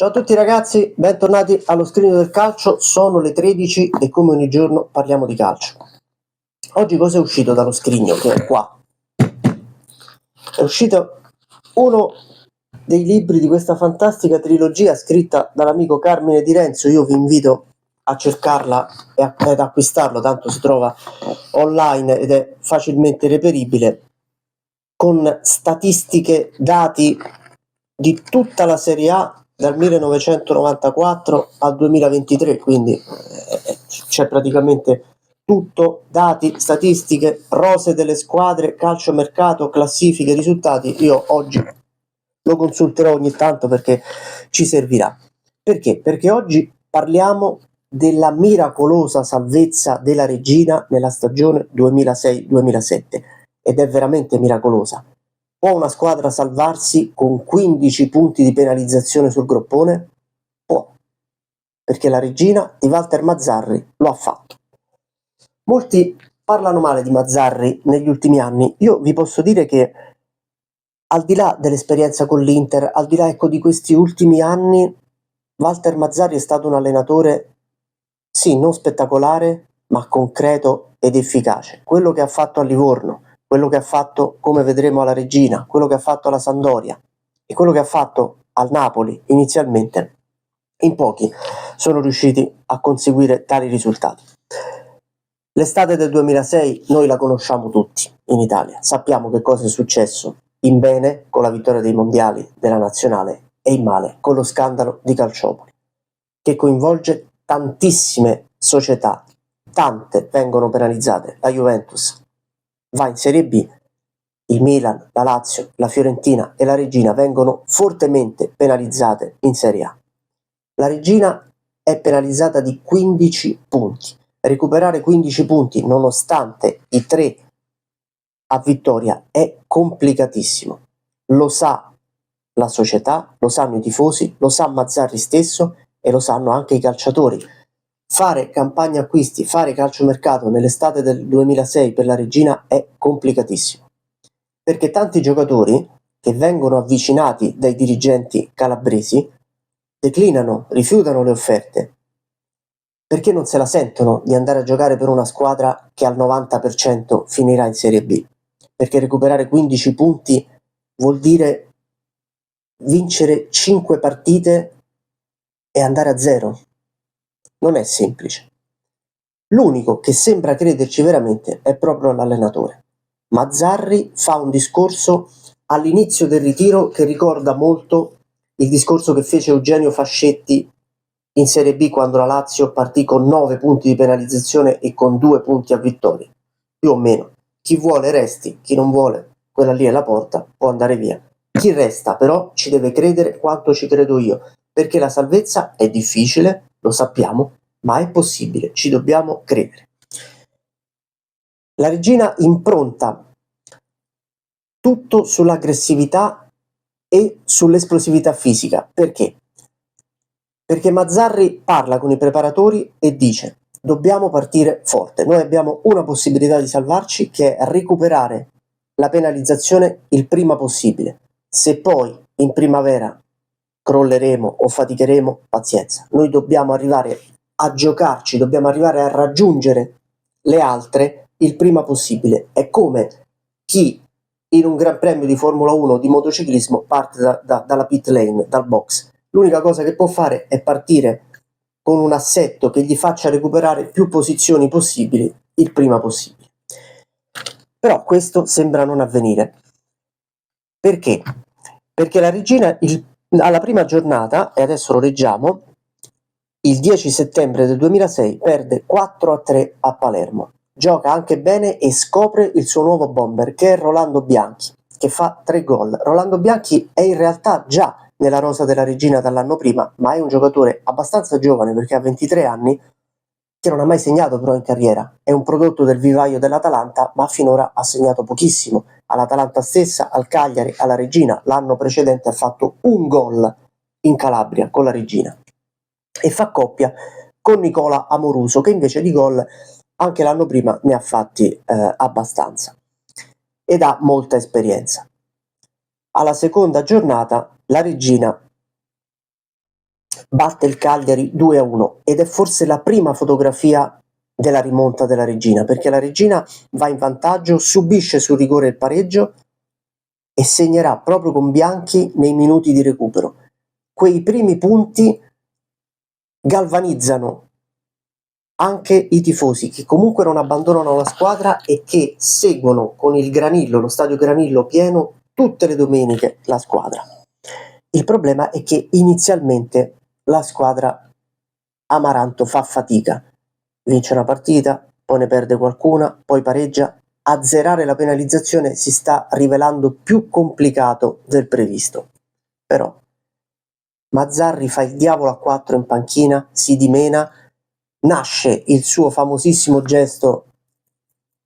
Ciao a tutti ragazzi, bentornati allo Scrigno del Calcio, sono le 13 e come ogni giorno parliamo di calcio. Oggi cosa è uscito dallo scrigno, che è qua? È uscito uno dei libri di questa fantastica trilogia scritta dall'amico Carmine Di Renzo. Io vi invito a cercarla ed acquistarlo, tanto si trova online ed è facilmente reperibile, con statistiche, dati di tutta la Serie A dal 1994 al 2023, quindi c'è praticamente tutto, dati, statistiche, rose delle squadre, calciomercato, classifiche, risultati. Io oggi lo consulterò ogni tanto perché ci servirà. Perché? Perché oggi parliamo della miracolosa salvezza della Reggina nella stagione 2006-2007 ed è veramente miracolosa. Può una squadra salvarsi con 15 punti di penalizzazione sul groppone? Può, perché la Reggina di Walter Mazzarri lo ha fatto. Molti parlano male di Mazzarri negli ultimi anni. Io vi posso dire che al di là dell'esperienza con l'Inter, al di là di questi ultimi anni, Walter Mazzarri è stato un allenatore, sì, non spettacolare, ma concreto ed efficace. Quello che ha fatto a Livorno, quello che ha fatto, come vedremo, alla Reggina, quello che ha fatto alla Sampdoria e quello che ha fatto al Napoli inizialmente, in pochi sono riusciti a conseguire tali risultati. L'estate del 2006 noi la conosciamo tutti in Italia, sappiamo che cosa è successo, in bene con la vittoria dei mondiali della nazionale e in male con lo scandalo di Calciopoli, che coinvolge tantissime società, tante vengono penalizzate. La Juventus va in Serie B, il Milan, la Lazio, la Fiorentina e la Reggina vengono fortemente penalizzate in Serie A. La Reggina è penalizzata di 15 punti. Recuperare 15 punti nonostante i 3 a vittoria è complicatissimo. Lo sa la società, lo sanno i tifosi, lo sa Mazzarri stesso e lo sanno anche i calciatori. Fare campagna acquisti, fare calciomercato nell'estate del 2006 per la Reggina è complicatissimo, perché tanti giocatori che vengono avvicinati dai dirigenti calabresi declinano, rifiutano le offerte, perché non se la sentono di andare a giocare per una squadra che al 90% finirà in Serie B, perché recuperare 15 punti vuol dire vincere 5 partite e andare a zero. Non è semplice. L'unico che sembra crederci veramente è proprio l'allenatore. Mazzarri fa un discorso all'inizio del ritiro che ricorda molto il discorso che fece Eugenio Fascetti in Serie B quando la Lazio partì con 9 punti di penalizzazione e con 2 punti a vittoria, più o meno. Chi vuole resti, chi non vuole, quella lì è la porta, può andare via. Chi resta però ci deve credere quanto ci credo io, perché la salvezza è difficile, lo sappiamo, ma è possibile, ci dobbiamo credere. La Reggina impronta tutto sull'aggressività e sull'esplosività fisica. Perché? Perché Mazzarri parla con i preparatori e dice: dobbiamo partire forte, noi abbiamo una possibilità di salvarci che è recuperare la penalizzazione il prima possibile. Se poi in primavera crolleremo o faticheremo, pazienza, noi dobbiamo arrivare a giocarci, dobbiamo arrivare a raggiungere le altre il prima possibile. È come chi in un Gran Premio di Formula 1 di motociclismo parte dalla pit lane, dal box. L'unica cosa che può fare è partire con un assetto che gli faccia recuperare più posizioni possibili il prima possibile. Però questo sembra non avvenire. Perché? Perché la Reggina alla prima giornata, e adesso lo leggiamo, il 10 settembre del 2006 perde 4-3 a Palermo. Gioca anche bene e scopre il suo nuovo bomber, che è Rolando Bianchi, che fa 3 gol. Rolando Bianchi è in realtà già nella rosa della Reggina dall'anno prima, ma è un giocatore abbastanza giovane perché ha 23 anni, che non ha mai segnato però in carriera. È un prodotto del vivaio dell'Atalanta, ma finora ha segnato pochissimo. All'Atalanta stessa, al Cagliari, alla Reggina. L'anno precedente ha fatto un gol in Calabria con la Reggina. E fa coppia con Nicola Amoruso, che invece di gol anche l'anno prima ne ha fatti abbastanza ed ha molta esperienza. Alla seconda giornata la Reggina batte il Cagliari 2-1 ed è forse la prima fotografia della rimonta della Reggina, perché la Reggina va in vantaggio, subisce sul rigore il pareggio e segnerà proprio con Bianchi nei minuti di recupero. Quei primi punti galvanizzano anche i tifosi che comunque non abbandonano la squadra e che seguono con il Granillo, lo stadio Granillo pieno, tutte le domeniche la squadra. Il problema è che inizialmente la squadra Amaranto fa fatica, vince una partita, poi ne perde qualcuna, poi pareggia. Azzerare la penalizzazione si sta rivelando più complicato del previsto. Però Mazzarri fa il diavolo a 4 in panchina, si dimena, nasce il suo famosissimo gesto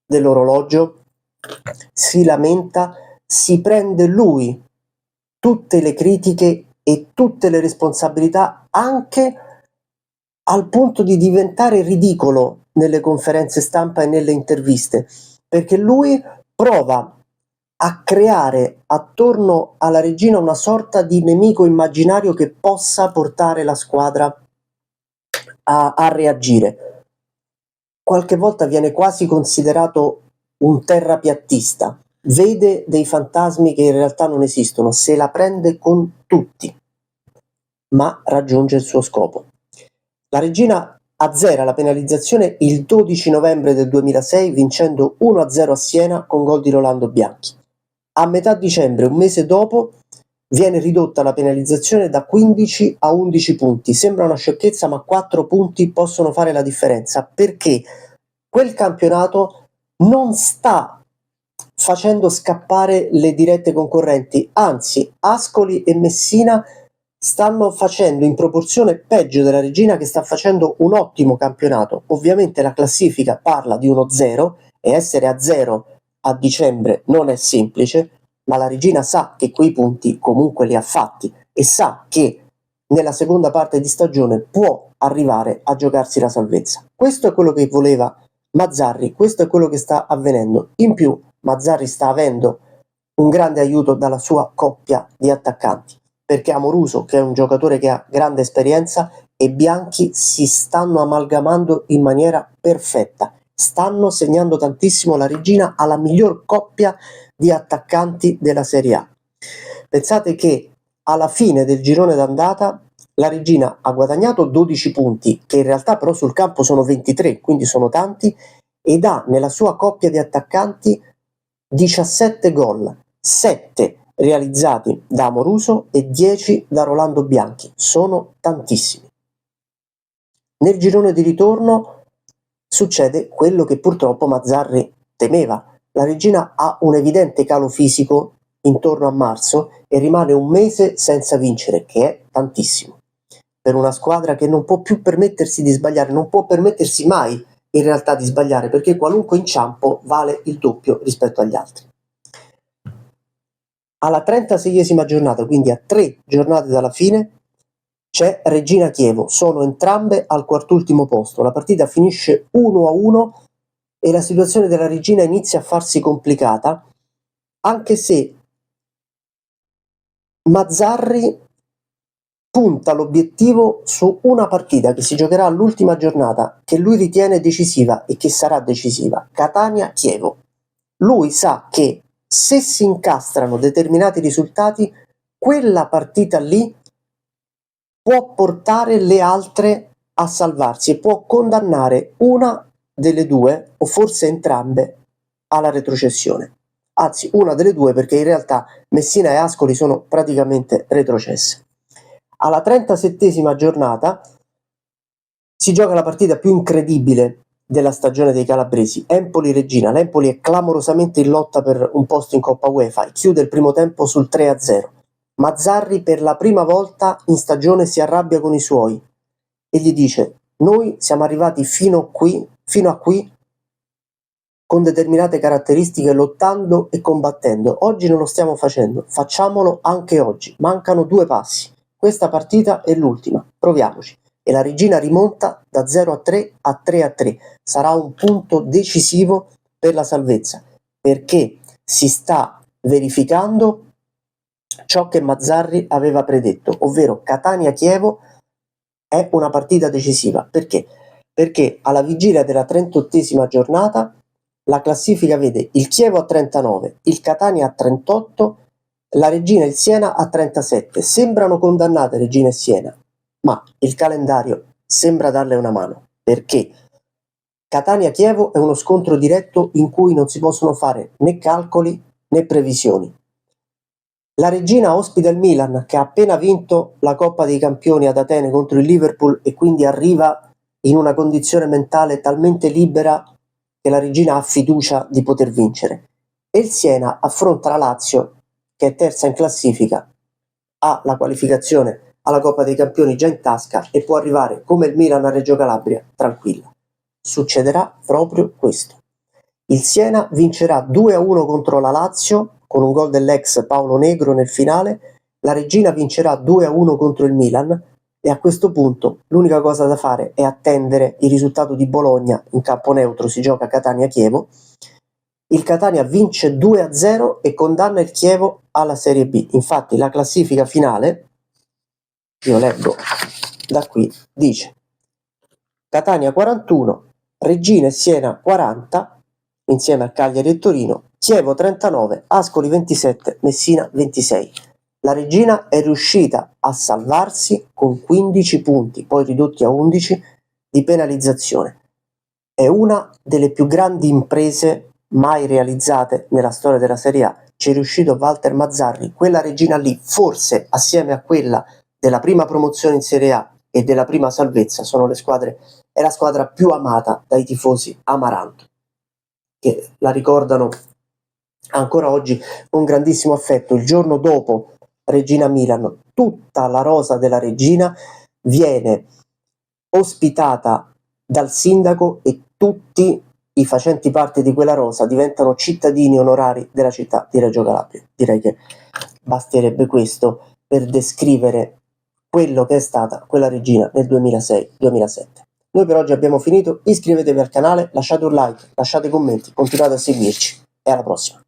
dell'orologio, si lamenta, si prende lui tutte le critiche e tutte le responsabilità, anche al punto di diventare ridicolo nelle conferenze stampa e nelle interviste, perché lui prova a creare attorno alla Regina una sorta di nemico immaginario che possa portare la squadra a reagire. Qualche volta viene quasi considerato un terrapiattista, vede dei fantasmi che in realtà non esistono, se la prende con tutti, ma raggiunge il suo scopo. La Regina azzera la penalizzazione il 12 novembre del 2006 vincendo 1-0 a Siena con gol di Rolando Bianchi. A metà dicembre, un mese dopo, viene ridotta la penalizzazione da 15 a 11 punti. Sembra una sciocchezza, ma 4 punti possono fare la differenza, perché quel campionato non sta facendo scappare le dirette concorrenti, anzi Ascoli e Messina stanno facendo in proporzione peggio della Regina, che sta facendo un ottimo campionato. Ovviamente la classifica parla di 1-0 e essere a 0 a dicembre non è semplice, ma la Regina sa che quei punti comunque li ha fatti e sa che nella seconda parte di stagione può arrivare a giocarsi la salvezza. Questo è quello che voleva Mazzarri, questo è quello che sta avvenendo. In più Mazzarri sta avendo un grande aiuto dalla sua coppia di attaccanti, perché Amoruso, che è un giocatore che ha grande esperienza, e Bianchi si stanno amalgamando in maniera perfetta, stanno segnando tantissimo. La Regina ha la miglior coppia di attaccanti della Serie A. Pensate che alla fine del girone d'andata la Regina ha guadagnato 12 punti, che in realtà però sul campo sono 23, quindi sono tanti, ed ha nella sua coppia di attaccanti 17 gol, 7 realizzati da Amoruso e 10 da Rolando Bianchi. Sono tantissimi. Nel girone di ritorno succede quello che purtroppo Mazzarri temeva. La Regina ha un evidente calo fisico intorno a marzo e rimane un mese senza vincere, che è tantissimo per una squadra che non può più permettersi di sbagliare, non può permettersi mai in realtà di sbagliare, perché qualunque inciampo vale il doppio rispetto agli altri. Alla 36esima giornata, quindi a 3 giornate dalla fine, c'è Regina Chievo, sono entrambe al quartultimo posto. La partita finisce 1-1 e la situazione della Regina inizia a farsi complicata, anche se Mazzarri punta l'obiettivo su una partita che si giocherà all'ultima giornata, che lui ritiene decisiva e che sarà decisiva: Catania-Chievo. Lui sa che se si incastrano determinati risultati, quella partita lì può portare le altre a salvarsi e può condannare una delle due, o forse entrambe, alla retrocessione. Anzi, una delle due, perché in realtà Messina e Ascoli sono praticamente retrocesse. Alla 37esima giornata si gioca la partita più incredibile della stagione dei calabresi, Empoli-Regina. L'Empoli è clamorosamente in lotta per un posto in Coppa UEFA e chiude il primo tempo sul 3-0. Mazzarri per la prima volta in stagione si arrabbia con i suoi e gli dice: noi siamo arrivati fino a qui con determinate caratteristiche, lottando e combattendo. Oggi non lo stiamo facendo, facciamolo anche oggi. Mancano 2 passi. Questa partita è l'ultima, proviamoci. E la Regina rimonta da 0-3 a 3-3. Sarà un punto decisivo per la salvezza, perché si sta verificando ciò che Mazzarri aveva predetto, ovvero Catania-Chievo è una partita decisiva. Perché? Perché alla vigilia della 38esima giornata la classifica vede il Chievo a 39, il Catania a 38, la Reggina e il Siena a 37. Sembrano condannate Reggina e Siena, ma il calendario sembra darle una mano, perché Catania-Chievo è uno scontro diretto in cui non si possono fare né calcoli né previsioni. La Reggina ospita il Milan, che ha appena vinto la Coppa dei Campioni ad Atene contro il Liverpool e quindi arriva in una condizione mentale talmente libera che la Reggina ha fiducia di poter vincere. E il Siena affronta la Lazio, che è terza in classifica, ha la qualificazione alla Coppa dei Campioni già in tasca e può arrivare come il Milan a Reggio Calabria tranquilla. Succederà proprio questo. Il Siena vincerà 2-1 contro la Lazio con un gol dell'ex Paolo Negro nel finale, la Reggina vincerà 2-1 contro il Milan e a questo punto l'unica cosa da fare è attendere il risultato di Bologna. In campo neutro si gioca Catania-Chievo. Il Catania vince 2-0 e condanna il Chievo alla Serie B. Infatti la classifica finale, io leggo da qui, dice Catania 41, Reggina e Siena 40, insieme a Cagliari e Torino, Chievo 39, Ascoli 27, Messina 26. La Reggina è riuscita a salvarsi con 15 punti, poi ridotti a 11, di penalizzazione. È una delle più grandi imprese mai realizzate nella storia della Serie A. Ci è riuscito Walter Mazzarri. Quella Reggina lì, forse assieme a quella della prima promozione in Serie A e della prima salvezza, sono le squadre, è la squadra più amata dai tifosi amaranto, che la ricordano ancora oggi con grandissimo affetto. Il giorno dopo Reggina-Milan, tutta la rosa della Reggina viene ospitata dal sindaco e tutti i facenti parte di quella rosa diventano cittadini onorari della città di Reggio Calabria. Direi che basterebbe questo per descrivere quello che è stata quella Reggina nel 2006-2007. Noi per oggi abbiamo finito, iscrivetevi al canale, lasciate un like, lasciate commenti, continuate a seguirci e alla prossima.